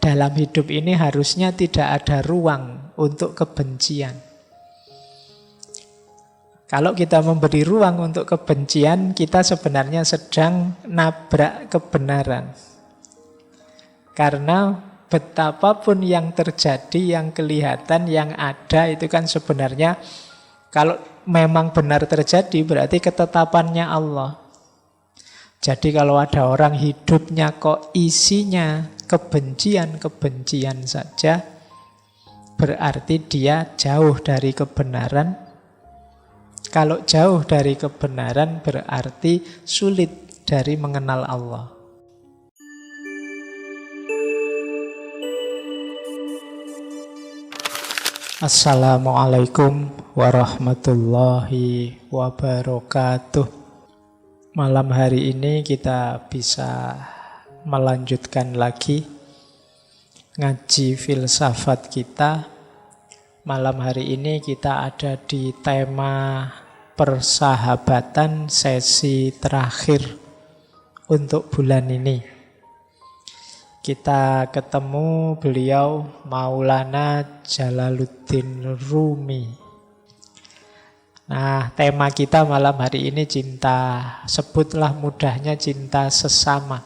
dalam hidup ini harusnya tidak ada ruang untuk kebencian. Kalau kita memberi ruang untuk kebencian, kita sebenarnya sedang nabrak kebenaran. Karena betapapun yang terjadi, yang kelihatan, yang ada, itu kan sebenarnya kalau memang benar terjadi, berarti ketetapannya Allah. Jadi kalau ada orang hidupnya kok isinya kebencian-kebencian saja, berarti dia jauh dari kebenaran. Kalau jauh dari kebenaran berarti sulit dari mengenal Allah. Assalamualaikum warahmatullahi wabarakatuh. Malam hari ini kita bisa melanjutkan lagi ngaji filsafat kita. Malam hari ini kita ada di tema persahabatan sesi terakhir untuk bulan ini. Kita ketemu beliau Maulana Jalaluddin Rumi. Nah, tema kita malam hari ini cinta, sebutlah mudahnya cinta sesama.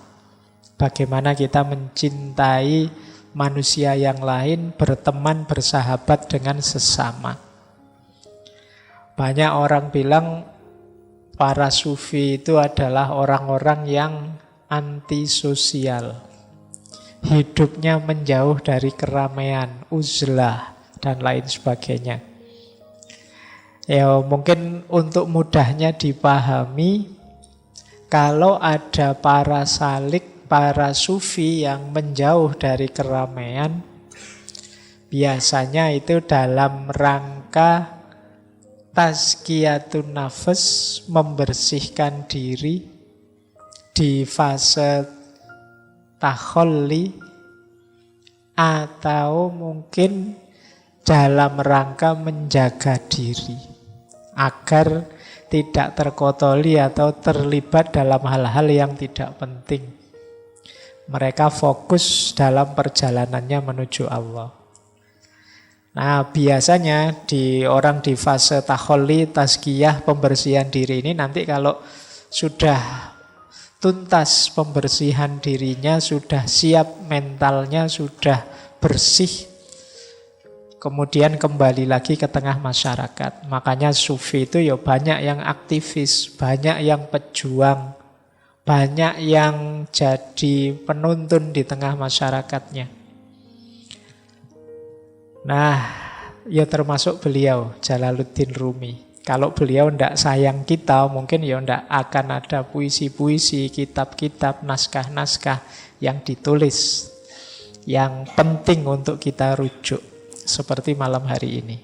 Bagaimana kita mencintai manusia yang lain, berteman, bersahabat dengan sesama. Banyak orang bilang para sufi itu adalah orang-orang yang antisosial. Hidupnya menjauh dari keramaian, uzlah, dan lain sebagainya. Ya, mungkin untuk mudahnya dipahami, kalau ada para salik, para sufi yang menjauh dari keramaian, biasanya itu dalam rangka tazkiyatun nafas, membersihkan diri di fase takhalli, atau mungkin dalam rangka menjaga diri agar tidak terkotoli atau terlibat dalam hal-hal yang tidak penting. Mereka fokus dalam perjalanannya menuju Allah. Nah, biasanya orang di fase takholli, tazkiyah, pembersihan diri ini nanti kalau sudah tuntas pembersihan dirinya, sudah siap mentalnya, sudah bersih, kemudian kembali lagi ke tengah masyarakat. Makanya sufi itu ya banyak yang aktivis, banyak yang pejuang, banyak yang jadi penuntun di tengah masyarakatnya. Nah, ya termasuk beliau, Jalaluddin Rumi. Kalau beliau tidak sayang kita, mungkin ya tidak akan ada puisi-puisi, kitab-kitab, naskah-naskah yang ditulis, yang penting untuk kita rujuk, seperti malam hari ini.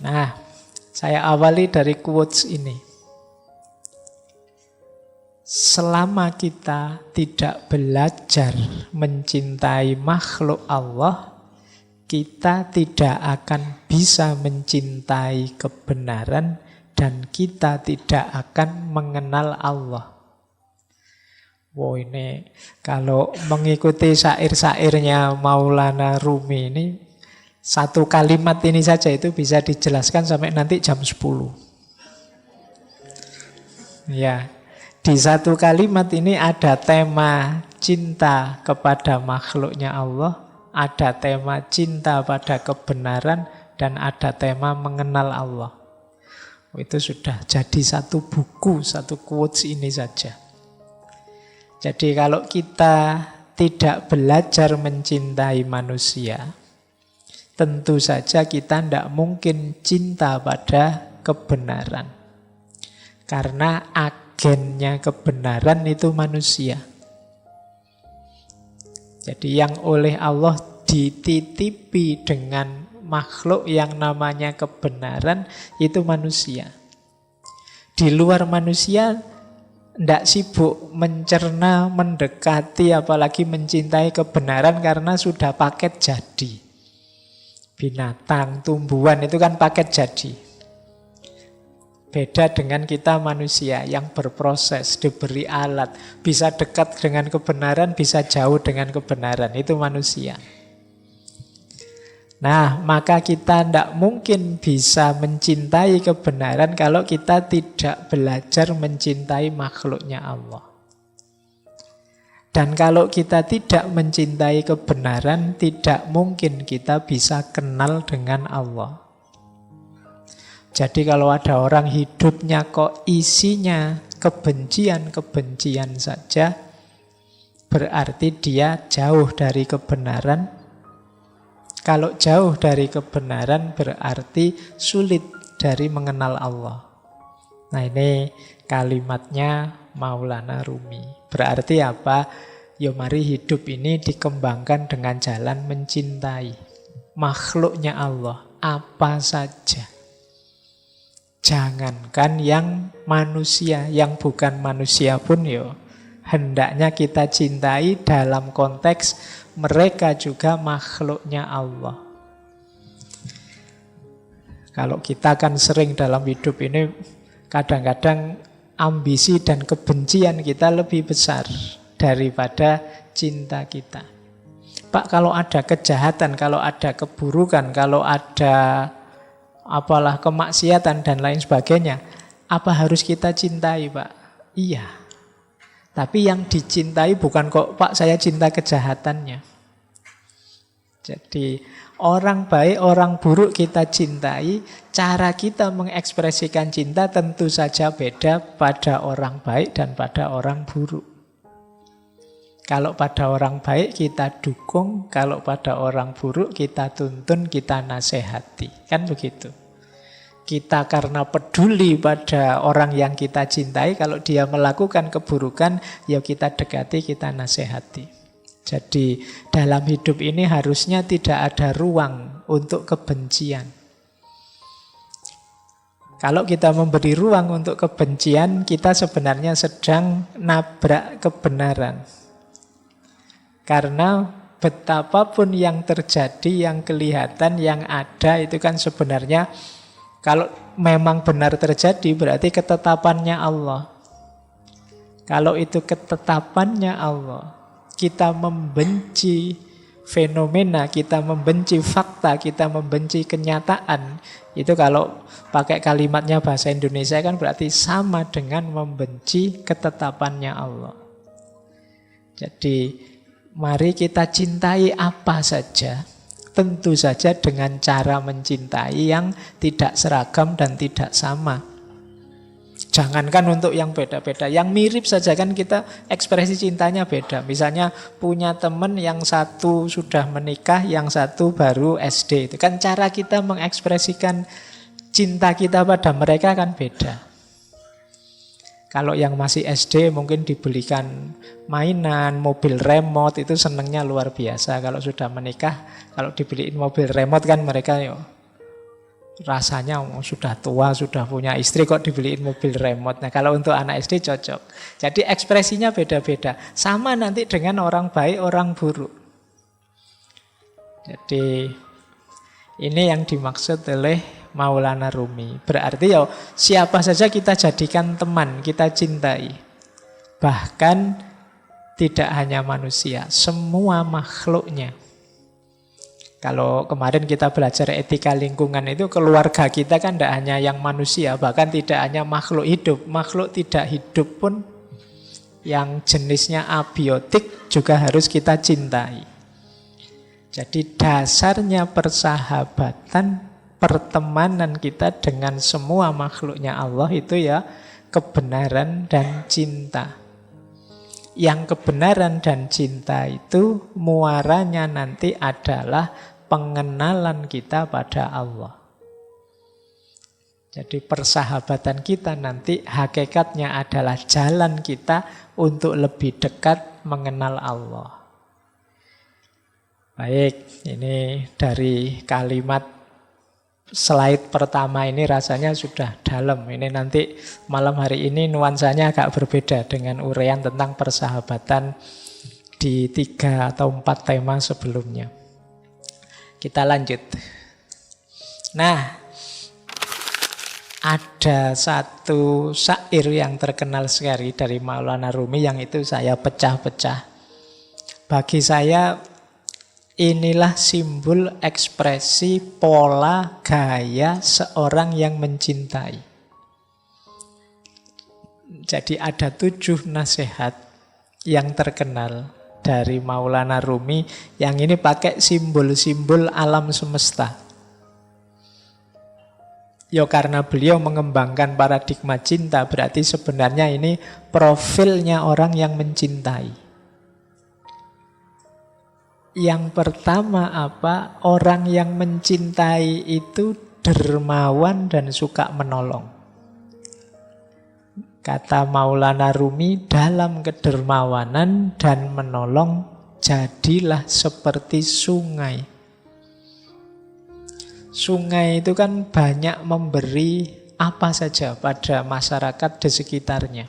Nah, saya awali dari quotes ini. Selama kita tidak belajar mencintai makhluk Allah, kita tidak akan bisa mencintai kebenaran dan kita tidak akan mengenal Allah. Wow, ini kalau mengikuti syair-syairnya Maulana Rumi ini, satu kalimat ini saja itu bisa dijelaskan sampai nanti jam 10. Ya. Di satu kalimat ini ada tema cinta kepada makhluknya Allah, ada tema cinta pada kebenaran, dan ada tema mengenal Allah. Itu sudah jadi satu buku, satu quotes ini saja. Jadi kalau kita tidak belajar mencintai manusia, tentu saja kita tidak mungkin cinta pada kebenaran. Karena agennya kebenaran itu manusia. Jadi yang oleh Allah dititipi dengan makhluk yang namanya kebenaran itu manusia. Di luar manusia tidak sibuk mencerna, mendekati, apalagi mencintai kebenaran karena sudah paket jadi. Binatang, tumbuhan itu kan paket jadi. Beda dengan kita manusia yang berproses, diberi alat, bisa dekat dengan kebenaran, bisa jauh dengan kebenaran. Itu manusia. Nah, maka kita tidak mungkin bisa mencintai kebenaran kalau kita tidak belajar mencintai makhluknya Allah. Dan kalau kita tidak mencintai kebenaran, tidak mungkin kita bisa kenal dengan Allah. Jadi kalau ada orang hidupnya kok isinya kebencian-kebencian saja, berarti dia jauh dari kebenaran. Kalau jauh dari kebenaran berarti sulit dari mengenal Allah. Nah, ini kalimatnya Maulana Rumi. Berarti apa? Ya mari hidup ini dikembangkan dengan jalan mencintai makhluknya Allah apa saja. Jangankan yang manusia, yang bukan manusia pun ya hendaknya kita cintai dalam konteks mereka juga makhluknya Allah. Kalau kita kan sering dalam hidup ini kadang-kadang ambisi dan kebencian kita lebih besar daripada cinta kita. Pak, kalau ada kejahatan, kalau ada keburukan, kalau ada apalah kemaksiatan dan lain sebagainya, apa harus kita cintai, Pak? Iya. Tapi yang dicintai bukan kok, Pak, saya cinta kejahatannya. Jadi orang baik, orang buruk kita cintai, cara kita mengekspresikan cinta tentu saja beda pada orang baik dan pada orang buruk. Kalau pada orang baik kita dukung, kalau pada orang buruk kita tuntun, kita nasihati. Kan begitu. Kita karena peduli pada orang yang kita cintai, kalau dia melakukan keburukan, ya kita dekati, kita nasihati. Jadi dalam hidup ini harusnya tidak ada ruang untuk kebencian. Kalau kita memberi ruang untuk kebencian, kita sebenarnya sedang nabrak kebenaran. Karena betapapun yang terjadi, yang kelihatan, yang ada, itu kan sebenarnya kalau memang benar terjadi berarti ketetapannya Allah. Kalau itu ketetapannya Allah, kita membenci fenomena, kita membenci fakta, kita membenci kenyataan, itu kalau pakai kalimatnya bahasa Indonesia kan berarti sama dengan membenci ketetapannya Allah. Jadi mari kita cintai apa saja, tentu saja dengan cara mencintai yang tidak seragam dan tidak sama. Jangankan untuk yang beda-beda, yang mirip saja kan kita ekspresi cintanya beda. Misalnya punya teman yang satu sudah menikah, yang satu baru SD. Itu kan cara kita mengekspresikan cinta kita pada mereka kan beda. Kalau yang masih SD mungkin dibelikan mainan, mobil remote, itu senangnya luar biasa. Kalau sudah menikah, kalau dibeliin mobil remote kan mereka rasanya sudah tua, sudah punya istri kok dibeliin mobil remote. Nah kalau untuk anak SD cocok. Jadi ekspresinya beda-beda. Sama nanti dengan orang baik, orang buruk. Jadi ini yang dimaksud oleh Maulana Rumi. Berarti siapa saja kita jadikan teman, kita cintai. Bahkan tidak hanya manusia, semua makhluknya. Kalau kemarin kita belajar etika lingkungan itu, keluarga kita kan tidak hanya yang manusia, bahkan tidak hanya makhluk hidup. Makhluk tidak hidup pun yang jenisnya abiotik juga harus kita cintai. Jadi dasarnya persahabatan, pertemanan kita dengan semua makhluknya Allah itu ya kebenaran dan cinta. Yang kebenaran dan cinta itu muaranya nanti adalah pengenalan kita pada Allah. Jadi persahabatan kita nanti hakikatnya adalah jalan kita untuk lebih dekat mengenal Allah. Baik, ini dari kalimat slide pertama ini rasanya sudah dalam. Ini nanti malam hari ini nuansanya agak berbeda dengan uraian tentang persahabatan di 3 atau 4 tema sebelumnya. Kita lanjut. Nah, Ada satu syair yang terkenal sekali dari Maulana Rumi yang itu saya pecah-pecah. Bagi saya inilah simbol ekspresi pola gaya seorang yang mencintai. Jadi ada 7 nasihat yang terkenal dari Maulana Rumi yang ini pakai simbol-simbol alam semesta. Ya karena beliau mengembangkan paradigma cinta, berarti sebenarnya ini profilnya orang yang mencintai. Yang pertama apa? Orang yang mencintai itu dermawan dan suka menolong. Kata Maulana Rumi, dalam kedermawanan dan menolong, jadilah seperti sungai. Sungai itu kan banyak memberi apa saja pada masyarakat di sekitarnya.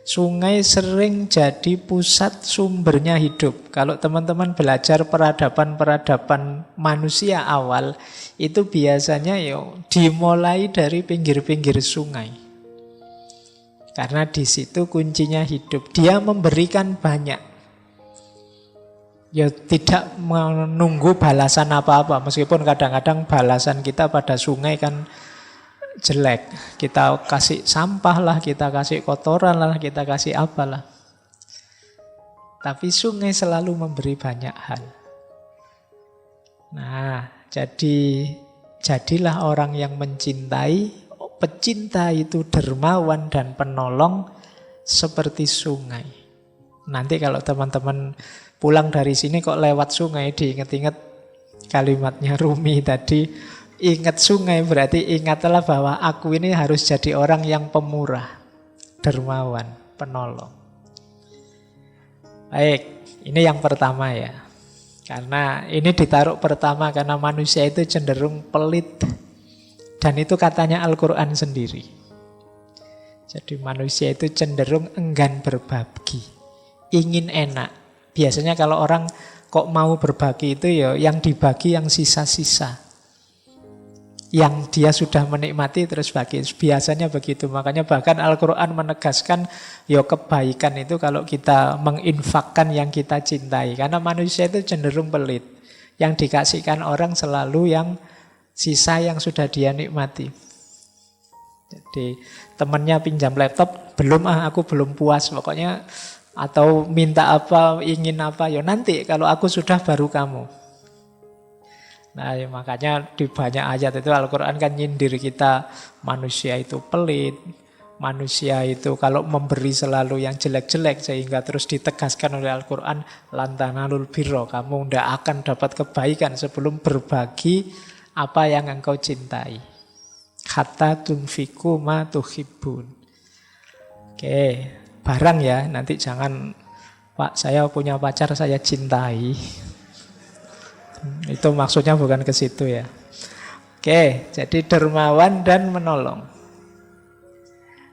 Sungai sering jadi pusat sumbernya hidup. Kalau teman-teman belajar peradaban-peradaban manusia awal, itu biasanya dimulai dari pinggir-pinggir sungai. Karena di situ kuncinya hidup. Dia memberikan banyak. Ya tidak menunggu balasan apa-apa. Meskipun kadang-kadang balasan kita pada sungai kan jelek. Kita kasih sampah lah, kita kasih kotoran lah, kita kasih apalah. Tapi sungai selalu memberi banyak hal. Nah, jadilah orang yang mencintai. Pecinta itu dermawan dan penolong seperti sungai. Nanti kalau teman-teman pulang dari sini kok lewat sungai, diingat-ingat kalimatnya Rumi tadi. Ingat sungai berarti ingatlah bahwa aku ini harus jadi orang yang pemurah, dermawan, penolong. Baik, ini yang pertama ya. Karena ini ditaruh pertama karena manusia itu cenderung pelit. Dan itu katanya Al-Quran sendiri. Jadi manusia itu cenderung enggan berbagi, ingin enak. Biasanya kalau orang kok mau berbagi itu ya yang dibagi yang sisa-sisa. Yang dia sudah menikmati terus bagi. Biasanya begitu. Makanya bahkan Al-Quran menegaskan ya kebaikan itu kalau kita menginfakkan yang kita cintai. Karena manusia itu cenderung pelit. Yang dikasihkan orang selalu yang sisa yang sudah dia nikmati. Jadi temannya pinjam laptop, aku belum puas pokoknya. Atau minta apa, ingin apa, ya nanti kalau aku sudah baru kamu. Nah ya makanya di banyak ayat itu Al-Quran kan nyindir kita, manusia itu pelit, manusia itu kalau memberi selalu yang jelek-jelek, sehingga terus ditegaskan oleh Al-Quran, lantanalul birro, kamu tidak akan dapat kebaikan sebelum berbagi apa yang engkau cintai. Hatta tunfiku ma tuhibbun. Oke, barang ya, nanti jangan, Pak saya punya pacar saya cintai. Itu maksudnya bukan ke situ ya. Oke, jadi dermawan dan menolong.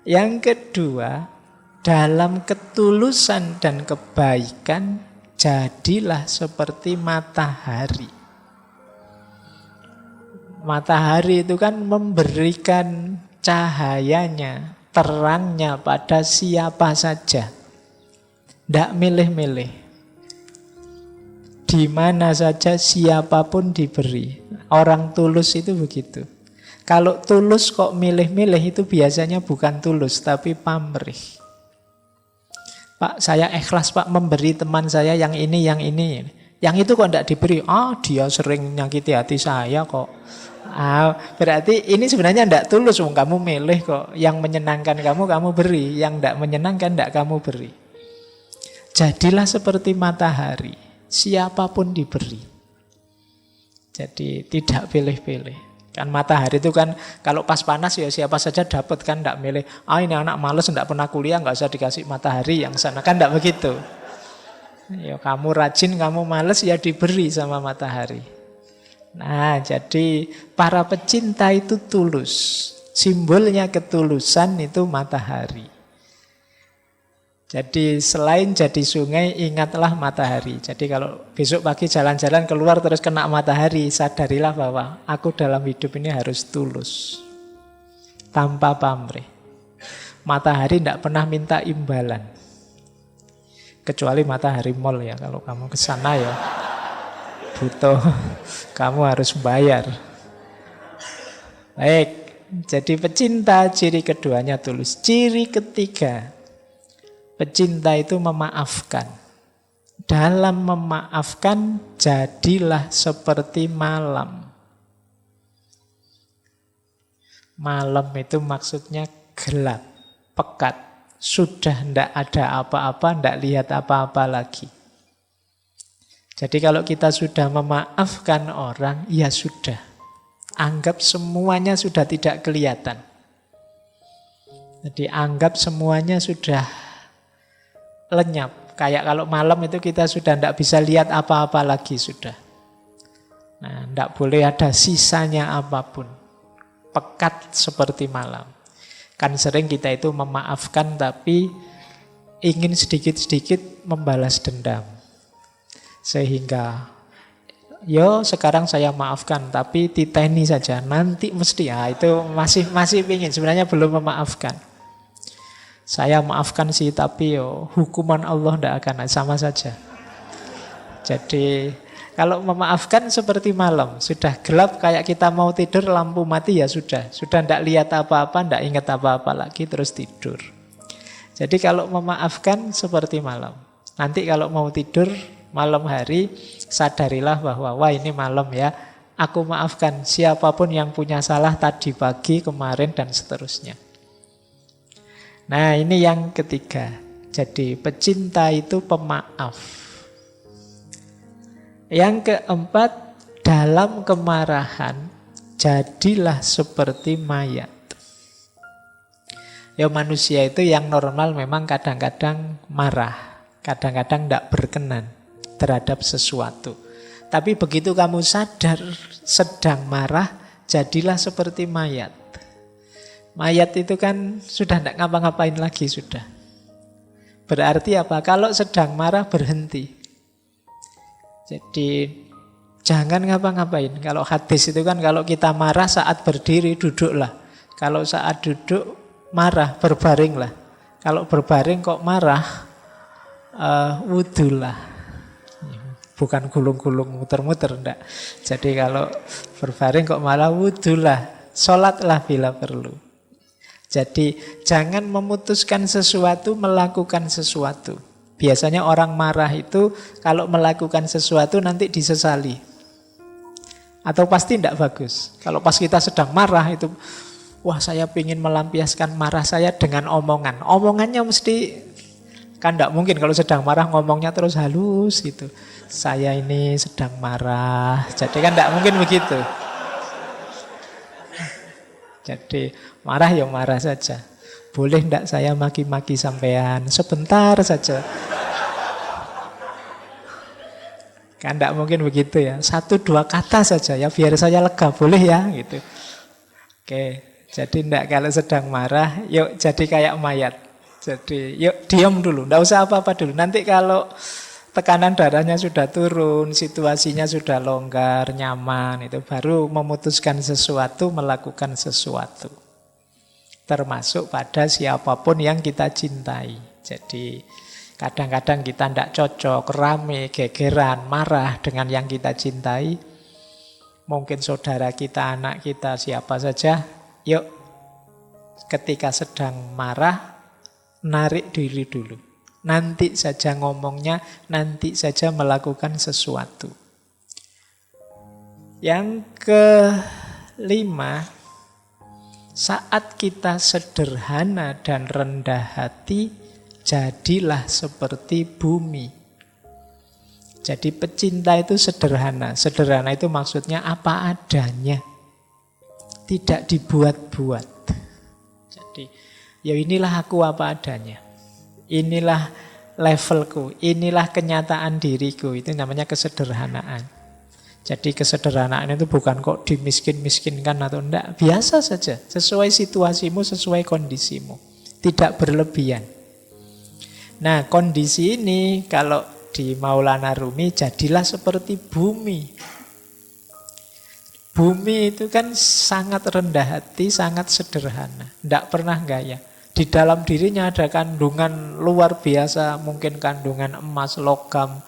Yang kedua, dalam ketulusan dan kebaikan, jadilah seperti matahari. Matahari itu kan memberikan cahayanya, terangnya pada siapa saja. Tidak milih-milih. Di mana saja siapapun diberi. Orang tulus itu begitu. Kalau tulus kok milih-milih itu biasanya bukan tulus tapi pamrih. Pak saya ikhlas Pak memberi teman saya yang ini, yang ini. Yang itu kok tidak diberi. Dia sering nyakiti hati saya kok. Berarti ini sebenarnya tidak tulus. Kamu milih kok. Yang menyenangkan kamu beri. Yang tidak menyenangkan tidak kamu beri. Jadilah seperti matahari. Siapapun diberi. Jadi tidak pilih-pilih. Kan matahari itu kan kalau pas panas ya siapa saja dapat kan, tidak milih. Ini anak malas tidak pernah kuliah nggak usah dikasih matahari yang sana, kan tidak begitu. Ya kamu rajin, kamu malas ya diberi sama matahari. Nah, jadi para pecinta itu tulus. Simbolnya ketulusan itu matahari. Jadi selain jadi sungai, ingatlah matahari. Jadi kalau besok pagi jalan-jalan keluar terus kena matahari, sadarilah bahwa aku dalam hidup ini harus tulus. tanpa pamrih. Matahari tidak pernah minta imbalan. Kecuali matahari mall ya, kalau kamu ke sana ya butuh, kamu harus bayar. Baik, jadi pecinta ciri keduanya tulus. Ciri ketiga, pecinta itu memaafkan. Dalam memaafkan, jadilah seperti malam. Malam itu maksudnya gelap, pekat. Sudah tidak ada apa-apa, tidak lihat apa-apa lagi. Jadi kalau kita sudah memaafkan orang, ya sudah. Anggap semuanya sudah tidak kelihatan. Jadi anggap semuanya sudah lenyap. Kayak kalau malam itu kita sudah tidak bisa lihat apa-apa lagi sudah. Nah, tidak boleh ada sisanya apapun. Pekat seperti malam. Kan sering kita itu memaafkan tapi ingin sedikit-sedikit membalas dendam. Sehingga, sekarang saya maafkan tapi titeni saja. Nanti mesti, itu masih ingin. Sebenarnya belum memaafkan. Saya maafkan sih tapi hukuman Allah tidak akan sama saja. Jadi kalau memaafkan seperti malam, sudah gelap kayak kita mau tidur, lampu mati ya sudah tidak lihat apa-apa, tidak ingat apa-apa lagi, terus tidur. Jadi kalau memaafkan seperti malam. Nanti kalau mau tidur malam hari, sadarilah bahwa wah ini malam ya, aku maafkan siapapun yang punya salah tadi pagi, kemarin dan seterusnya. Nah ini yang ketiga. Jadi pecinta itu pemaaf. Yang keempat, dalam kemarahan jadilah seperti mayat. Ya manusia itu yang normal memang kadang-kadang marah, kadang-kadang tidak berkenan terhadap sesuatu. Tapi begitu kamu sadar sedang marah, jadilah seperti mayat. Mayat itu kan sudah tidak ngapa-ngapain lagi sudah. Berarti apa? Kalau sedang marah berhenti. Jadi jangan ngapa-ngapain. Kalau hadis itu kan kalau kita marah saat berdiri duduklah. Kalau saat duduk marah berbaringlah. Kalau berbaring kok marah wudulah. Bukan gulung-gulung muter-muter enggak. Jadi kalau berbaring kok malah wudulah. Sholatlah bila perlu. Jadi jangan memutuskan sesuatu, melakukan sesuatu. Biasanya orang marah itu kalau melakukan sesuatu nanti disesali. Atau pasti tidak bagus. Kalau pas kita sedang marah itu, wah saya ingin melampiaskan marah saya dengan omongan. Omongannya mesti, kan tidak mungkin kalau sedang marah ngomongnya terus halus gitu. Saya ini sedang marah. Jadi kan tidak mungkin begitu. Jadi marah ya marah saja. Boleh enggak saya maki-maki sampean sebentar saja? Kan enggak mungkin begitu ya. 1-2 kata saja ya biar saya lega, boleh ya gitu. Oke, jadi enggak kalau sedang marah, yuk jadi kayak mayat. Jadi yuk diam dulu, enggak usah apa-apa dulu. Nanti kalau tekanan darahnya sudah turun, situasinya sudah longgar, nyaman, itu baru memutuskan sesuatu, melakukan sesuatu. Termasuk pada siapapun yang kita cintai. Jadi kadang-kadang kita tidak cocok, rame, gegeran, marah dengan yang kita cintai. Mungkin saudara kita, anak kita, siapa saja. Yuk, ketika sedang marah, narik diri dulu. Nanti saja ngomongnya, nanti saja melakukan sesuatu. Yang kelima, saat kita sederhana dan rendah hati, jadilah seperti bumi. Jadi pecinta itu sederhana. Sederhana itu maksudnya apa adanya. Tidak dibuat-buat. Jadi, ya inilah aku apa adanya. Inilah levelku, inilah kenyataan diriku. Itu namanya kesederhanaan. Jadi kesederhanaan itu bukan kok dimiskin-miskinkan atau enggak. Biasa saja, sesuai situasimu, sesuai kondisimu. Tidak berlebihan. Nah, kondisi ini kalau di Maulana Rumi, jadilah seperti bumi. Bumi itu kan sangat rendah hati, sangat sederhana, tidak pernah gaya. Di dalam dirinya ada kandungan luar biasa, mungkin kandungan emas, logam,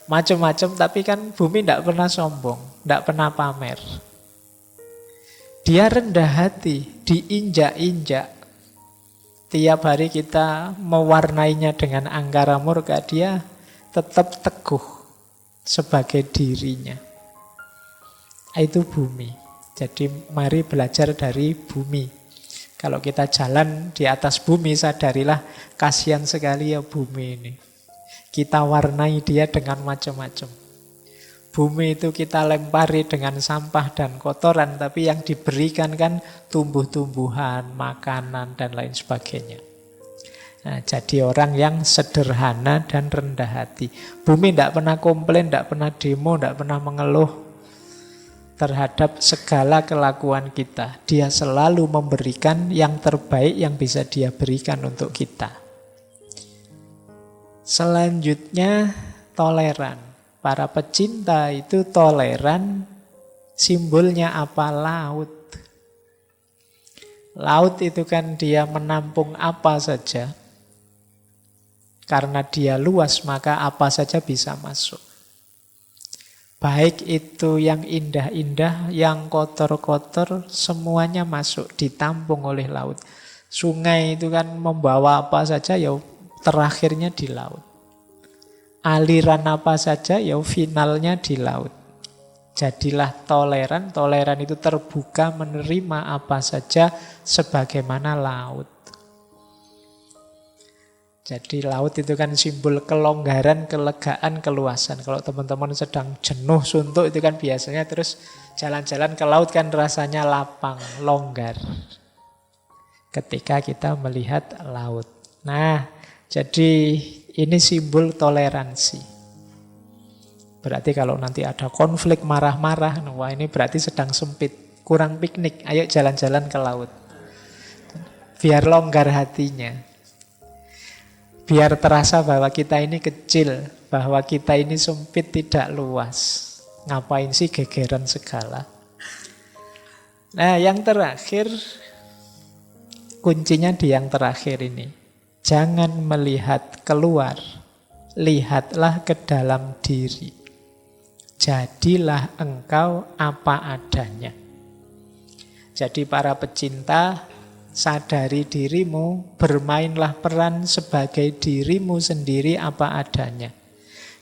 macam-macam, tapi kan bumi tidak pernah sombong, tidak pernah pamer. Dia rendah hati, diinjak-injak. Tiap hari kita mewarnainya dengan angkara murka, dia tetap teguh sebagai dirinya. Itu bumi. Jadi mari belajar dari bumi. Kalau kita jalan di atas bumi, sadarilah kasihan sekali ya bumi ini. Kita warnai dia dengan macam-macam. Bumi itu kita lempari dengan sampah dan kotoran, tapi yang diberikan kan tumbuh-tumbuhan, makanan, dan lain sebagainya. Nah, jadi orang yang sederhana dan rendah hati. Bumi tidak pernah komplain, tidak pernah demo, tidak pernah mengeluh terhadap segala kelakuan kita. Dia selalu memberikan yang terbaik yang bisa dia berikan untuk kita. Selanjutnya, toleran. Para pecinta itu toleran. Simbolnya apa? Laut. Laut itu kan dia menampung apa saja. Karena dia luas, maka apa saja bisa masuk. Baik itu yang indah-indah, yang kotor-kotor, semuanya masuk, ditampung oleh laut. Sungai itu kan membawa apa saja, ya terakhirnya di laut. Aliran apa saja, ya finalnya di laut. Jadilah toleran, toleran itu terbuka menerima apa saja sebagaimana laut. Jadi laut itu kan simbol kelonggaran, kelegaan, keluasan. Kalau teman-teman sedang jenuh, suntuk, itu kan biasanya terus jalan-jalan ke laut kan rasanya lapang, longgar. Ketika kita melihat laut. Nah, jadi ini simbol toleransi. Berarti kalau nanti ada konflik, marah-marah, wah ini berarti sedang sempit, kurang piknik, ayo jalan-jalan ke laut. Biar longgar hatinya. Biar terasa bahwa kita ini kecil, bahwa kita ini sempit, tidak luas. Ngapain sih gegeran segala? Nah, yang terakhir, kuncinya di yang terakhir ini. Jangan melihat keluar, lihatlah ke dalam diri. Jadilah engkau apa adanya. Jadi para pecinta, sadari dirimu, bermainlah peran sebagai dirimu sendiri apa adanya.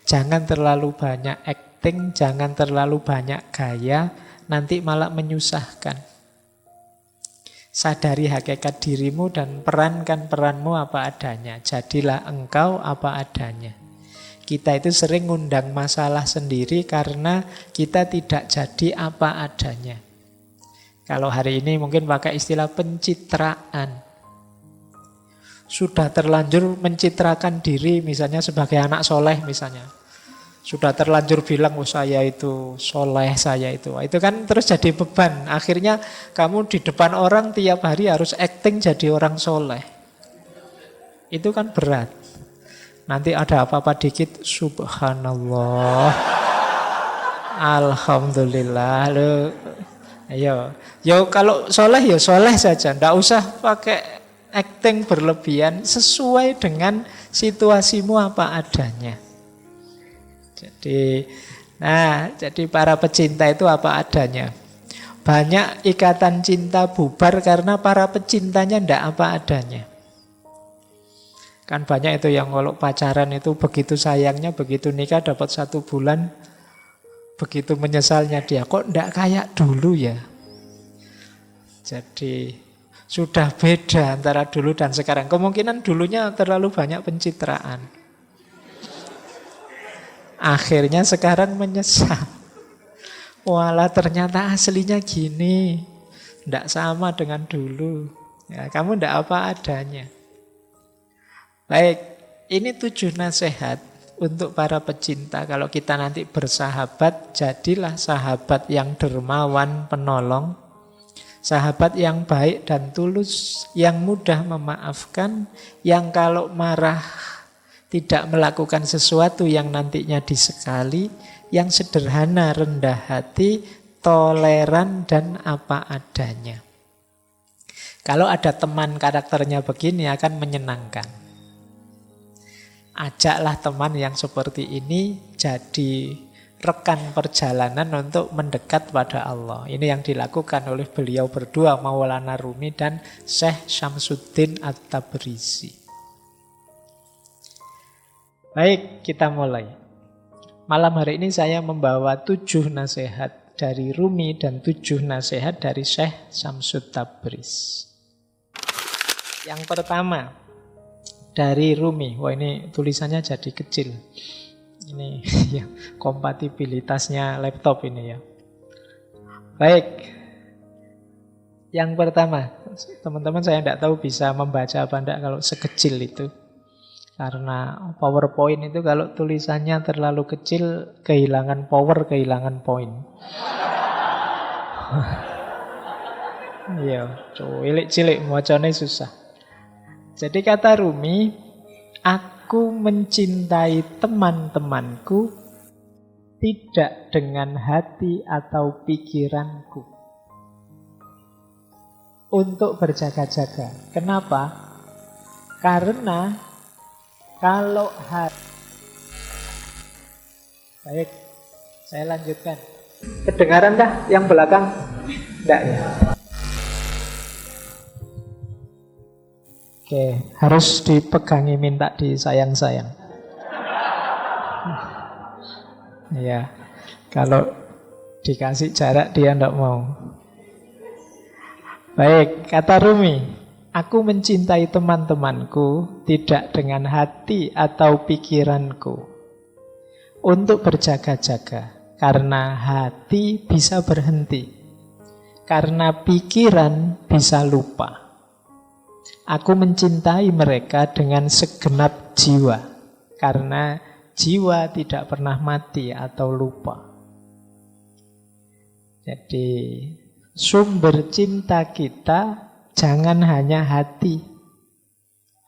Jangan terlalu banyak acting, jangan terlalu banyak gaya, nanti malah menyusahkan. Sadari hakikat dirimu dan perankan peranmu apa adanya. Jadilah engkau apa adanya. Kita itu sering ngundang masalah sendiri karena kita tidak jadi apa adanya. Kalau hari ini mungkin pakai istilah pencitraan. Sudah terlanjur mencitrakan diri misalnya sebagai anak soleh misalnya. Sudah terlanjur bilang, oh saya itu soleh, saya itu. Itu kan terus jadi beban. Akhirnya kamu di depan orang tiap hari harus acting jadi orang soleh. Itu kan berat. Nanti ada apa-apa dikit, subhanallah. Alhamdulillah. Loh. Ayo, yo kalau soleh ya soleh saja, ndak usah pakai acting berlebihan, sesuai dengan situasimu apa adanya. Jadi para pecinta itu apa adanya. Banyak ikatan cinta bubar karena para pecintanya ndak apa adanya. Kan banyak itu yang kalau pacaran itu begitu sayangnya, begitu nikah dapat 1 bulan. Begitu menyesalnya dia, kok enggak kayak dulu ya. Jadi sudah beda antara dulu dan sekarang. Kemungkinan dulunya terlalu banyak pencitraan. Akhirnya sekarang menyesal. Walah ternyata aslinya gini. Enggak sama dengan dulu. Ya, kamu enggak apa adanya. Baik, ini 7 nasihat untuk para pecinta. Kalau kita nanti bersahabat, jadilah sahabat yang dermawan, penolong. Sahabat yang baik dan tulus, yang mudah memaafkan, yang kalau marah tidak melakukan sesuatu yang nantinya disekali, yang sederhana, rendah hati, toleran dan apa adanya. Kalau ada teman karakternya begini akan menyenangkan. Ajaklah teman yang seperti ini jadi rekan perjalanan untuk mendekat pada Allah. Ini yang dilakukan oleh beliau berdua, Maulana Rumi dan Syekh Syamsuddin At-Tabrizi. Baik, kita mulai. Malam hari ini saya membawa 7 nasihat dari Rumi dan 7 nasihat dari Syekh Syamsud Tabriz. Yang pertama dari Rumi. Wah, ini tulisannya jadi kecil. Ini ya, kompatibilitasnya laptop ini ya. Baik. Yang pertama, teman-teman saya tidak tahu bisa membaca apa enggak kalau sekecil itu. Karena PowerPoint itu kalau tulisannya terlalu kecil, kehilangan power, kehilangan poin. Iya, cilik-cilik macane susah. Jadi kata Rumi, aku mencintai teman-temanku tidak dengan hati atau pikiranku. Untuk berjaga-jaga. Kenapa? Karena kalau hati... Baik, saya lanjutkan. Kedengaran dah yang belakang? Tidak ya? Oke, harus dipegangi, minta disayang-sayang. Ya, kalau dikasih jarak dia tidak mau. Baik, kata Rumi, aku mencintai teman-temanku tidak dengan hati atau pikiranku. Untuk berjaga-jaga, karena hati bisa berhenti, karena pikiran bisa lupa. Aku mencintai mereka dengan segenap jiwa, karena jiwa tidak pernah mati atau lupa. Jadi sumber cinta kita jangan hanya hati,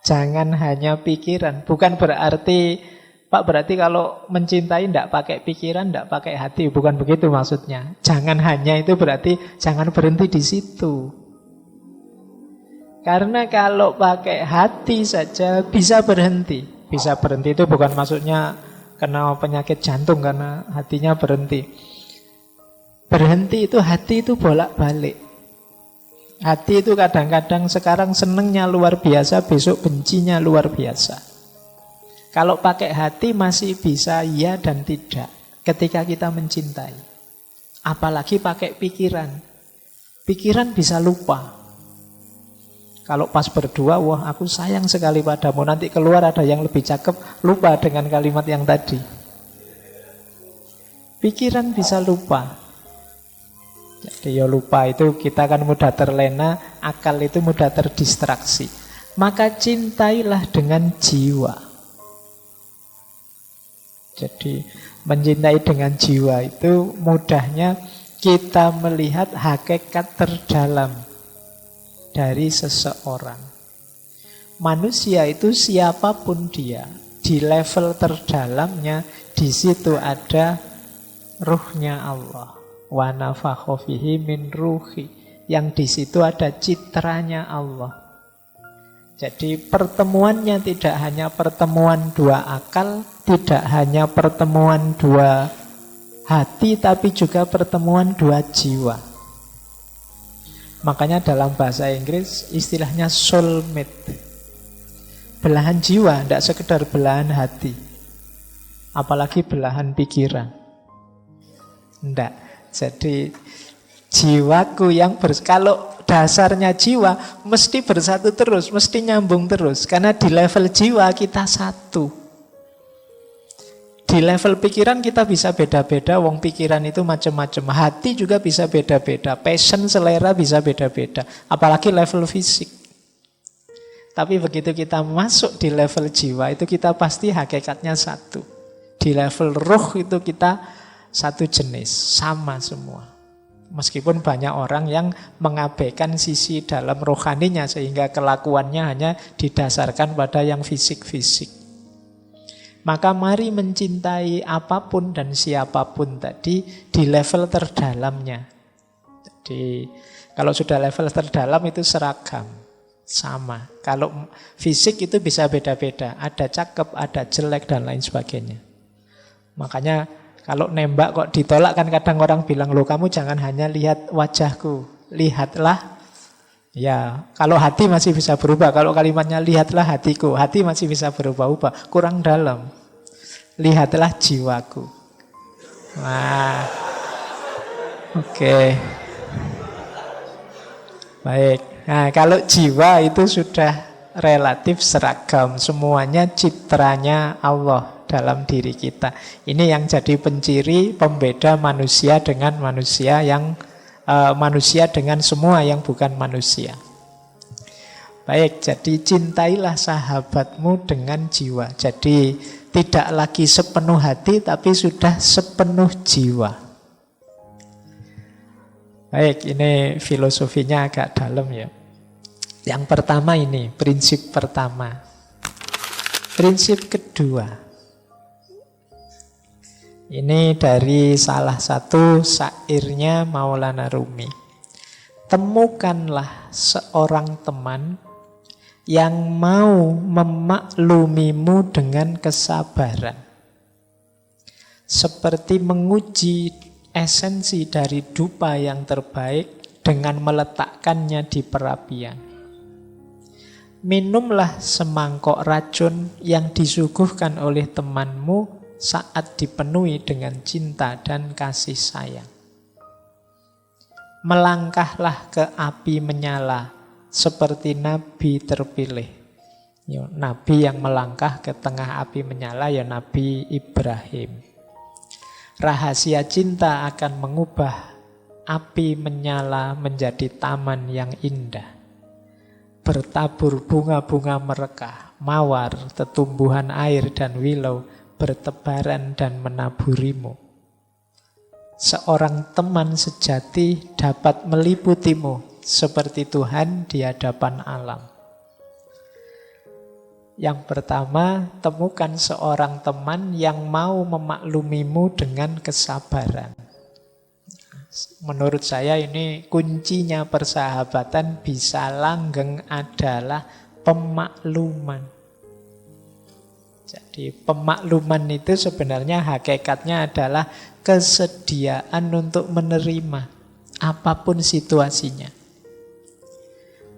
jangan hanya pikiran. Bukan berarti, Pak, berarti kalau mencintai tidak pakai pikiran, tidak pakai hati. Bukan begitu maksudnya. Jangan hanya itu berarti jangan berhenti di situ. Karena kalau pakai hati saja bisa berhenti. Bisa berhenti itu bukan maksudnya kena penyakit jantung karena hatinya berhenti. Berhenti itu hati itu bolak-balik. Hati itu kadang-kadang sekarang senengnya luar biasa, besok bencinya luar biasa. Kalau pakai hati masih bisa ya dan tidak ketika kita mencintai. Apalagi pakai pikiran. Pikiran bisa lupa. Kalau pas berdua, wah aku sayang sekali padamu. Nanti keluar ada yang lebih cakep, lupa dengan kalimat yang tadi. Pikiran bisa lupa. Jadi ya lupa itu kita kan mudah terlena, akal itu mudah terdistraksi. Maka cintailah dengan jiwa. Jadi mencintai dengan jiwa itu mudahnya kita melihat hakikat terdalam dari seseorang. Manusia itu siapapun dia, di level terdalamnya, di situ ada ruhnya Allah. Wa nafakha fihi min ruhi. Yang di situ ada citranya Allah. Jadi pertemuannya tidak hanya pertemuan dua akal, tidak hanya pertemuan dua hati, tapi juga pertemuan dua jiwa. Makanya dalam bahasa Inggris istilahnya soulmate. Belahan jiwa, tidak sekedar belahan hati. Apalagi belahan pikiran. Tidak. Jadi jiwaku yang kalau dasarnya jiwa mesti bersatu terus, mesti nyambung terus. Karena di level jiwa kita satu. Di level pikiran kita bisa beda-beda, wong pikiran itu macam-macam. Hati juga bisa beda-beda, passion, selera bisa beda-beda. Apalagi level fisik. Tapi begitu kita masuk di level jiwa, itu kita pasti hakikatnya satu. Di level ruh itu kita satu jenis, sama semua. Meskipun banyak orang yang mengabaikan sisi dalam rohaninya, sehingga kelakuannya hanya didasarkan pada yang fisik-fisik. Maka mari mencintai apapun dan siapapun tadi di level terdalamnya. Jadi kalau sudah level terdalam itu seragam, sama. Kalau fisik itu bisa beda-beda, ada cakep, ada jelek dan lain sebagainya. Makanya kalau nembak kok ditolak kan kadang orang bilang, loh kamu jangan hanya lihat wajahku, lihatlah. Ya, kalau hati masih bisa berubah. Kalau kalimatnya lihatlah hatiku, hati masih bisa berubah-ubah. Kurang dalam. Lihatlah jiwaku. Wah, oke. Baik. Nah, kalau jiwa itu sudah relatif seragam. Semuanya citranya Allah dalam diri kita. Ini yang jadi penciri pembeda manusia dengan manusia yang manusia dengan semua yang bukan manusia. Baik, jadi cintailah sahabatmu dengan jiwa. Jadi tidak lagi sepenuh hati, tapi sudah sepenuh jiwa. Baik, ini filosofinya agak dalam ya. Yang pertama ini, prinsip pertama. Prinsip kedua. Ini dari salah satu syairnya Maulana Rumi. Temukanlah seorang teman yang mau memaklumimu dengan kesabaran. Seperti menguji esensi dari dupa yang terbaik dengan meletakkannya di perapian. Minumlah semangkok racun yang disuguhkan oleh temanmu saat dipenuhi dengan cinta dan kasih sayang. Melangkahlah ke api menyala seperti Nabi terpilih. Nabi yang melangkah ke tengah api menyala ya Nabi Ibrahim. Rahasia cinta akan mengubah api menyala menjadi taman yang indah. Bertabur bunga-bunga merekah, mawar, tetumbuhan air dan wilau bertebaran dan menaburimu. Seorang teman sejati dapat meliputimu seperti Tuhan di hadapan alam. Yang pertama, temukan seorang teman yang mau memaklumimu dengan kesabaran. Menurut saya ini kuncinya persahabatan bisa langgeng adalah pemakluman. Jadi pemakluman itu sebenarnya hakikatnya adalah kesediaan untuk menerima apapun situasinya.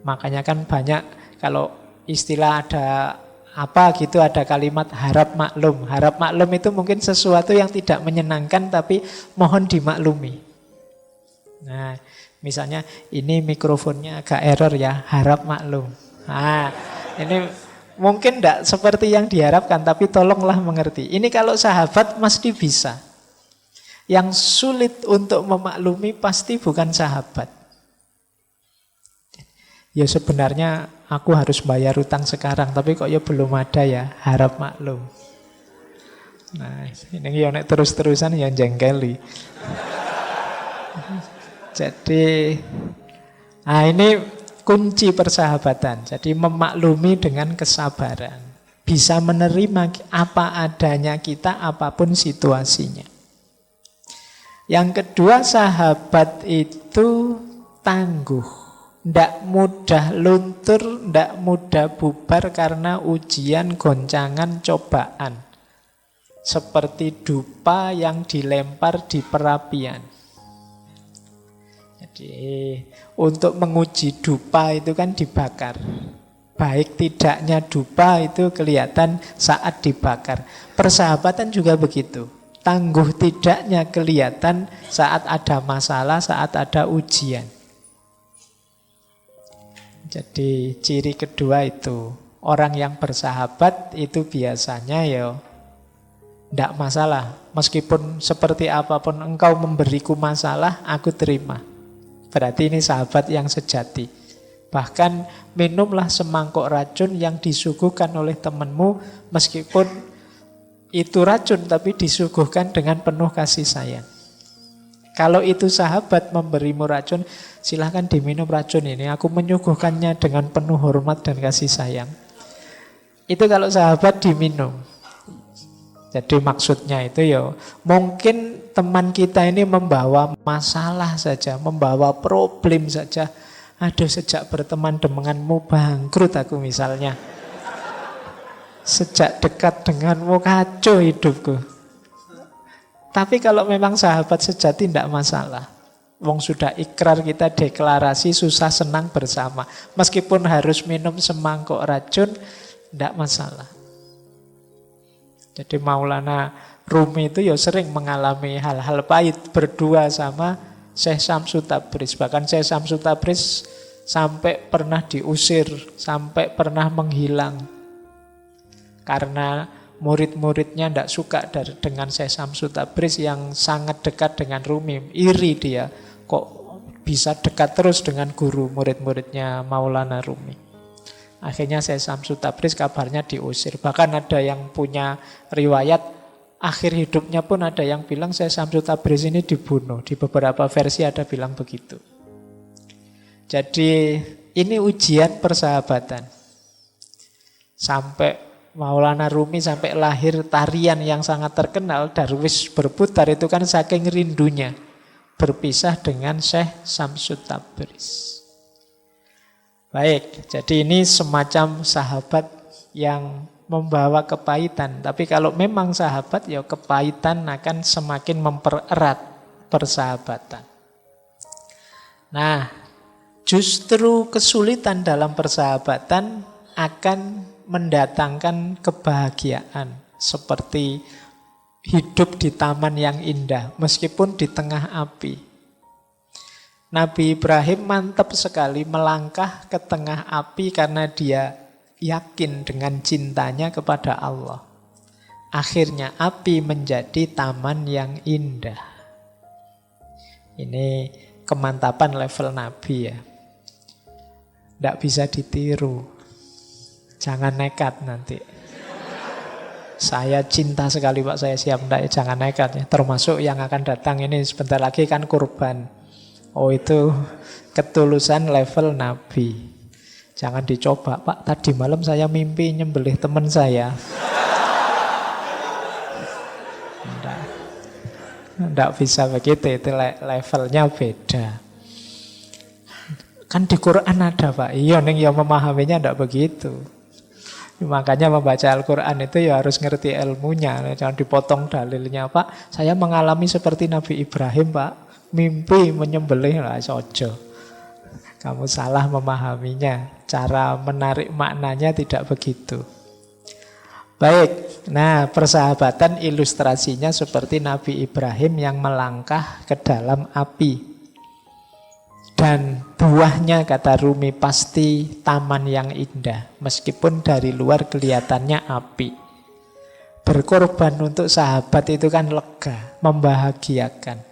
Makanya kan banyak kalau istilah ada apa gitu ada kalimat harap maklum. Harap maklum itu mungkin sesuatu yang tidak menyenangkan tapi mohon dimaklumi. Nah, misalnya ini mikrofonnya agak error ya, harap maklum. Nah, ini mungkin tidak seperti yang diharapkan, tapi tolonglah mengerti. Ini kalau sahabat mesti bisa. Yang sulit untuk memaklumi pasti bukan sahabat. Ya sebenarnya aku harus bayar utang sekarang, tapi kok ya belum ada ya, harap maklum. Nah, ini yang terus-terusan yang jengkeli. Jadi, nah ini kunci persahabatan. Jadi memaklumi dengan kesabaran. Bisa menerima apa adanya kita, apapun situasinya. Yang kedua, sahabat itu tangguh. Tidak mudah luntur, tidak mudah bubar karena ujian, goncangan, cobaan. Seperti dupa yang dilempar di perapian. Jadi untuk menguji dupa itu kan dibakar. Baik tidaknya dupa itu kelihatan saat dibakar. Persahabatan juga begitu. Tangguh tidaknya kelihatan saat ada masalah, saat ada ujian. Jadi ciri kedua itu. Orang yang bersahabat itu biasanya ya tidak masalah. Meskipun seperti apapun engkau memberiku masalah, aku terima. Berarti ini sahabat yang sejati. Bahkan minumlah semangkok racun yang disuguhkan oleh temanmu, meskipun itu racun tapi disuguhkan dengan penuh kasih sayang. Kalau itu sahabat memberimu racun, silahkan diminum racun ini. Aku menyuguhkannya dengan penuh hormat dan kasih sayang. Itu kalau sahabat diminum. Jadi maksudnya itu ya mungkin teman kita ini membawa masalah saja, membawa problem saja. Aduh, sejak berteman denganmu bangkrut aku misalnya. Sejak dekat denganmu kacau hidupku. Tapi kalau memang sahabat sejati tidak masalah. Wong sudah ikrar, kita deklarasi susah senang bersama. Meskipun harus minum semangkok racun, tidak masalah. Jadi Maulana Rumi itu ya sering mengalami hal-hal pahit berdua sama Syekh Syamsul Tabriz. Bahkan Syekh Syamsul Tabriz sampai pernah diusir, sampai pernah menghilang. Karena murid-muridnya tidak suka dengan Syekh Syamsul Tabriz yang sangat dekat dengan Rumi. Iri dia, kok bisa dekat terus dengan guru murid-muridnya Maulana Rumi. Akhirnya Syekh Syamsul Tabriz kabarnya diusir. Bahkan ada yang punya riwayat akhir hidupnya pun ada yang bilang Syekh Syamsul Tabriz ini dibunuh. Di beberapa versi ada bilang begitu. Jadi ini ujian persahabatan. Sampai Maulana Rumi sampai lahir tarian yang sangat terkenal, Darwis berputar, itu kan saking rindunya berpisah dengan Syekh Syamsul Tabriz. Baik, jadi ini semacam sahabat yang membawa kepahitan. Tapi kalau memang sahabat, ya kepahitan akan semakin mempererat persahabatan. Nah, justru kesulitan dalam persahabatan akan mendatangkan kebahagiaan. Seperti hidup di taman yang indah, meskipun di tengah api. Nabi Ibrahim mantap sekali melangkah ke tengah api karena dia yakin dengan cintanya kepada Allah. Akhirnya api menjadi taman yang indah. Ini kemantapan level Nabi ya. Tidak bisa ditiru. Jangan nekat nanti. Saya cinta sekali Pak, saya siap. Tidak, jangan nekat ya. Termasuk yang akan datang ini sebentar lagi kan kurban. Oh, itu ketulusan level Nabi. Jangan dicoba, Pak, tadi malam saya mimpi nyembelih teman saya. Tidak bisa begitu, itu levelnya beda. Kan di Quran ada, Pak. Iya, yang memahaminya tidak begitu. Makanya membaca Al-Quran itu ya harus ngerti ilmunya. Jangan dipotong dalilnya, Pak. Saya mengalami seperti Nabi Ibrahim, Pak. Mimpi menyembelih lah, sojo. Kamu salah memahaminya. Cara menarik maknanya tidak begitu. Baik, nah persahabatan ilustrasinya seperti Nabi Ibrahim yang melangkah ke dalam api. Dan buahnya, kata Rumi, pasti taman yang indah. Meskipun dari luar kelihatannya api. Berkorban untuk sahabat itu kan lega, membahagiakan.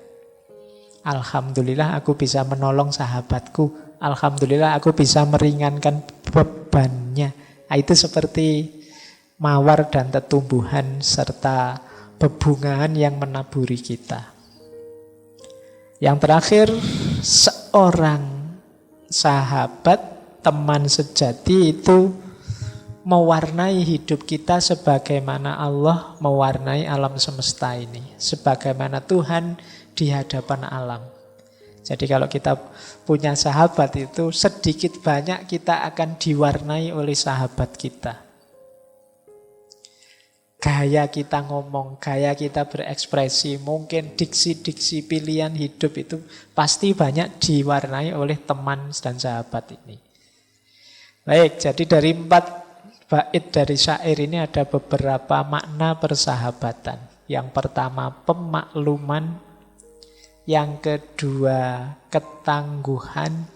Alhamdulillah aku bisa menolong sahabatku. Alhamdulillah aku bisa meringankan bebannya. Nah, itu seperti mawar dan tetumbuhan serta bebungaan yang menaburi kita. Yang terakhir, seorang sahabat, teman sejati itu mewarnai hidup kita sebagaimana Allah mewarnai alam semesta ini. Sebagaimana Tuhan di hadapan alam. Jadi kalau kita punya sahabat itu sedikit banyak kita akan diwarnai oleh sahabat kita. Gaya kita ngomong, gaya kita berekspresi, mungkin diksi-diksi pilihan hidup itu pasti banyak diwarnai oleh teman dan sahabat ini. Baik, jadi dari 4 bait dari syair ini ada beberapa makna persahabatan. Yang pertama pemakluman, yang kedua ketangguhan,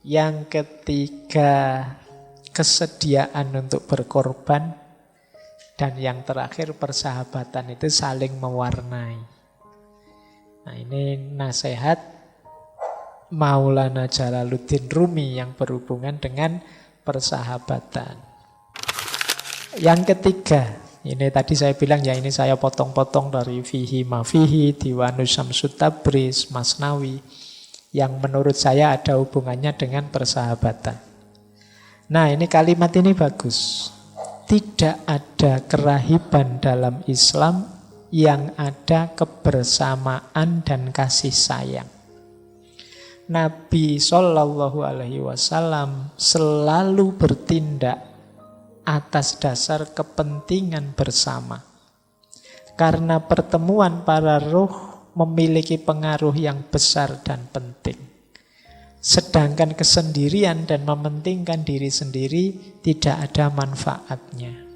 yang ketiga kesediaan untuk berkorban, dan yang terakhir persahabatan itu saling mewarnai. Nah, ini nasihat Maulana Jalaluddin Rumi yang berhubungan dengan persahabatan. Yang ketiga, ini tadi saya bilang ya, ini saya potong-potong dari Fihi Mafihi, Diwanus Syamsul Tabriz, Masnawi, yang menurut saya ada hubungannya dengan persahabatan. Nah, ini kalimat ini bagus. Tidak ada kerahiban dalam Islam yang ada kebersamaan dan kasih sayang. Nabi Shallallahu Alaihi Wasallam selalu bertindak atas dasar kepentingan bersama. Karena pertemuan para ruh memiliki pengaruh yang besar dan penting. Sedangkan kesendirian dan mementingkan diri sendiri tidak ada manfaatnya.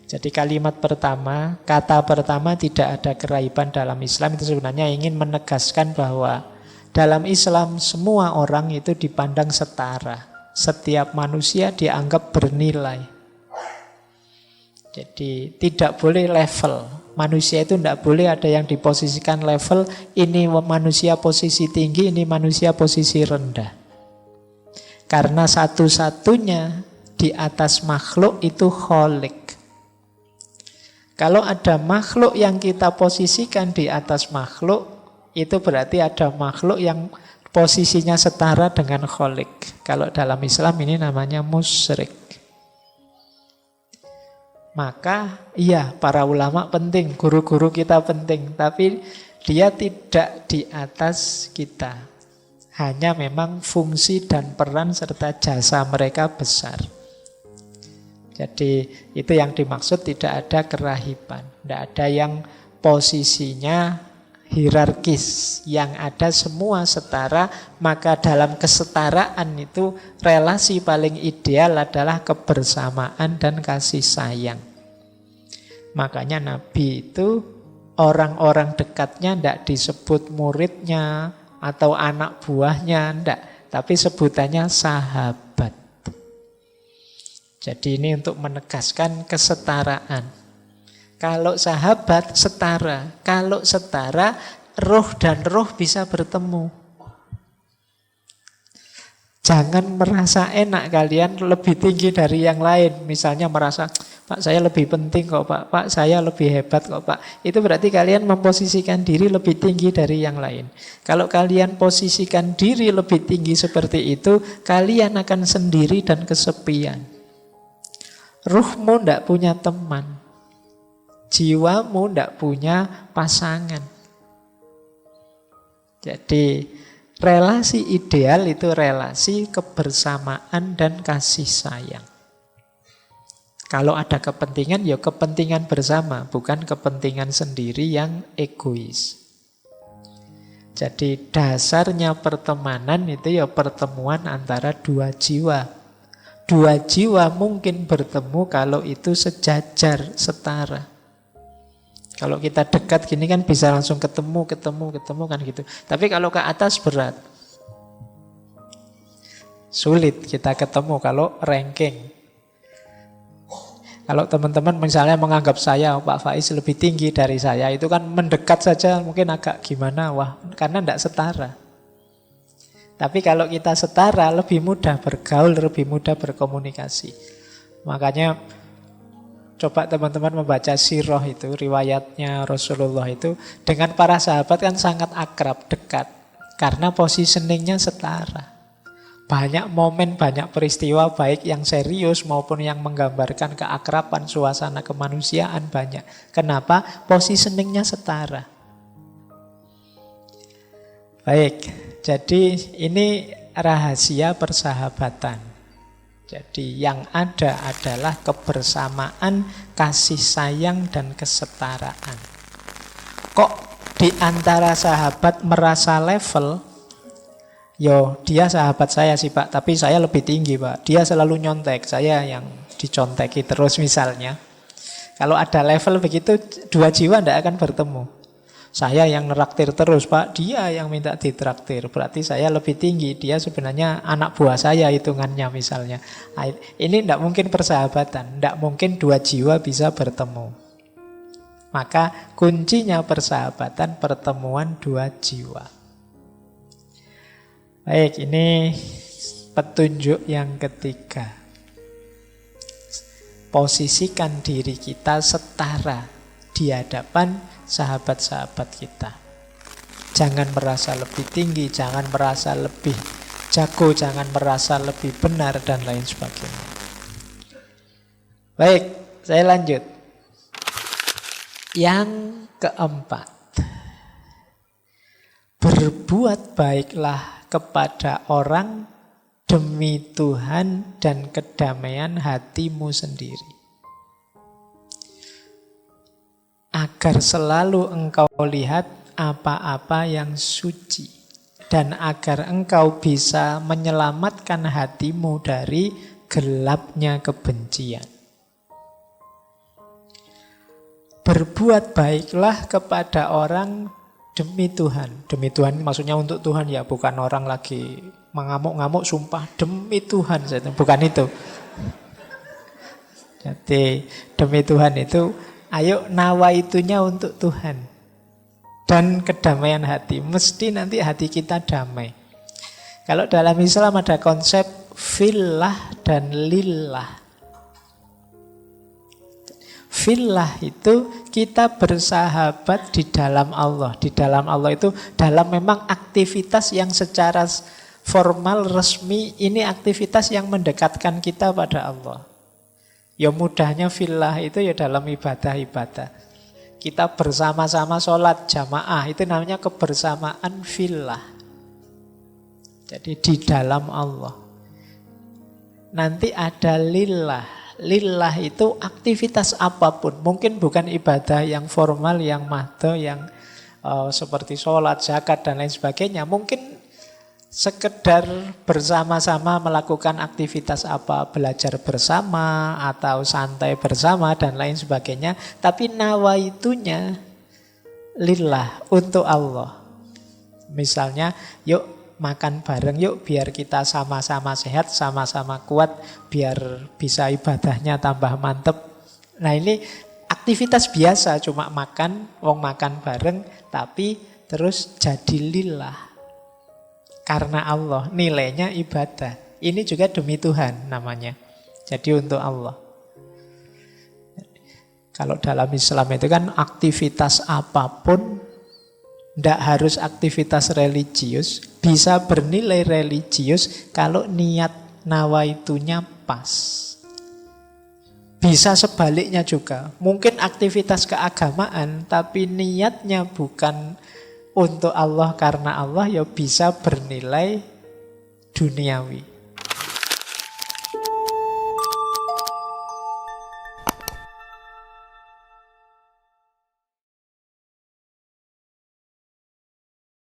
Jadi kalimat pertama, kata pertama tidak ada kerahiban dalam Islam itu sebenarnya ingin menegaskan bahwa dalam Islam semua orang itu dipandang setara. Setiap manusia dianggap bernilai. Jadi tidak boleh level. Manusia itu tidak boleh ada yang diposisikan level. Ini manusia posisi tinggi, ini manusia posisi rendah. Karena satu-satunya di atas makhluk itu Khalik. Kalau ada makhluk yang kita posisikan di atas makhluk, itu berarti ada makhluk yang posisinya setara dengan Khalik. Kalau dalam Islam ini namanya musyrik. Maka iya, para ulama penting, guru-guru kita penting, tapi dia tidak di atas kita. Hanya memang fungsi dan peran serta jasa mereka besar. Jadi itu yang dimaksud tidak ada kerahiban. Tidak ada yang posisinya hierarkis, yang ada semua setara. Maka dalam kesetaraan itu relasi paling ideal adalah kebersamaan dan kasih sayang. Makanya Nabi itu orang-orang dekatnya tidak disebut muridnya atau anak buahnya, tidak, tapi sebutannya sahabat. Jadi ini untuk menegaskan kesetaraan. Kalau sahabat setara, kalau setara roh dan roh bisa bertemu. Jangan merasa enak kalian lebih tinggi dari yang lain. Misalnya merasa, Pak saya lebih penting kok Pak, Pak saya lebih hebat kok Pak. Itu berarti kalian memposisikan diri lebih tinggi dari yang lain. Kalau kalian posisikan diri lebih tinggi seperti itu, kalian akan sendiri dan kesepian. Ruhmu tidak punya teman. Jiwamu tidak punya pasangan. Jadi relasi ideal itu relasi kebersamaan dan kasih sayang. Kalau ada kepentingan, ya kepentingan bersama, bukan kepentingan sendiri yang egois. Jadi dasarnya pertemanan itu ya pertemuan antara dua jiwa. Dua jiwa mungkin bertemu kalau itu sejajar, setara. Kalau kita dekat gini kan bisa langsung ketemu kan gitu. Tapi kalau ke atas berat. Sulit kita ketemu kalau ranking. Kalau teman-teman misalnya menganggap saya, Pak Faiz lebih tinggi dari saya, itu kan mendekat saja mungkin agak gimana, wah, karena tidak setara. Tapi kalau kita setara, lebih mudah bergaul, lebih mudah berkomunikasi. Makanya coba teman-teman membaca sirah itu, riwayatnya Rasulullah itu, dengan para sahabat kan sangat akrab, dekat. Karena positioningnya setara. Banyak momen, banyak peristiwa baik yang serius maupun yang menggambarkan keakraban, suasana kemanusiaan banyak. Kenapa? Positioningnya setara. Baik, jadi ini rahasia persahabatan. Jadi yang ada adalah kebersamaan, kasih sayang, dan kesetaraan. Kok di antara sahabat merasa level? Yo, dia sahabat saya sih Pak, tapi saya lebih tinggi Pak. Dia selalu nyontek, saya yang diconteki terus misalnya. Kalau ada level begitu, dua jiwa tidak akan bertemu. Saya yang neraktir terus Pak, dia yang minta ditraktir. Berarti saya lebih tinggi, dia sebenarnya anak buah saya hitungannya misalnya. Ini tidak mungkin persahabatan, tidak mungkin dua jiwa bisa bertemu. Maka kuncinya persahabatan, pertemuan dua jiwa. Baik, ini petunjuk yang ketiga. Posisikan diri kita setara di hadapan sahabat-sahabat kita. Jangan merasa lebih tinggi, jangan merasa lebih jago, jangan merasa lebih benar, dan lain sebagainya. Baik, saya lanjut. Yang keempat, berbuat baiklah kepada orang demi Tuhan dan kedamaian hatimu sendiri. Agar selalu engkau lihat apa-apa yang suci. Dan agar engkau bisa menyelamatkan hatimu dari gelapnya kebencian. Berbuat baiklah kepada orang demi Tuhan. Demi Tuhan maksudnya untuk Tuhan ya, bukan orang lagi mengamuk-ngamuk sumpah demi Tuhan, bukan itu. Jadi demi Tuhan itu ayo nawaitunya untuk Tuhan dan kedamaian hati. Mesti nanti hati kita damai. Kalau dalam Islam ada konsep fillah dan lillah. Fillah itu kita bersahabat di dalam Allah. Di dalam Allah itu dalam memang aktivitas yang secara formal, resmi, ini aktivitas yang mendekatkan kita pada Allah. Ya mudahnya fillah itu ya dalam ibadah-ibadah. Kita bersama-sama sholat jamaah, itu namanya kebersamaan fillah. Jadi di dalam Allah. Nanti ada lillah. Lillah itu aktivitas apapun. Mungkin bukan ibadah yang formal, yang mahdo, yang seperti sholat, zakat, dan lain sebagainya. Mungkin sekedar bersama-sama melakukan aktivitas apa, belajar bersama, atau santai bersama, dan lain sebagainya. Tapi nawaitunya lillah, untuk Allah. Misalnya, yuk makan bareng yuk biar kita sama-sama sehat, sama-sama kuat, biar bisa ibadahnya tambah mantep. Nah ini aktivitas biasa, cuma makan, wong makan bareng, tapi terus jadi lillah. Karena Allah, nilainya ibadah. Ini juga demi Tuhan namanya. Jadi untuk Allah. Kalau dalam Islam itu kan aktivitas apapun, tidak harus aktivitas religius, bisa bernilai religius kalau niat nawaitunya pas. Bisa sebaliknya juga. Mungkin aktivitas keagamaan, tapi niatnya bukan untuk Allah karena Allah, ya bisa bernilai duniawi.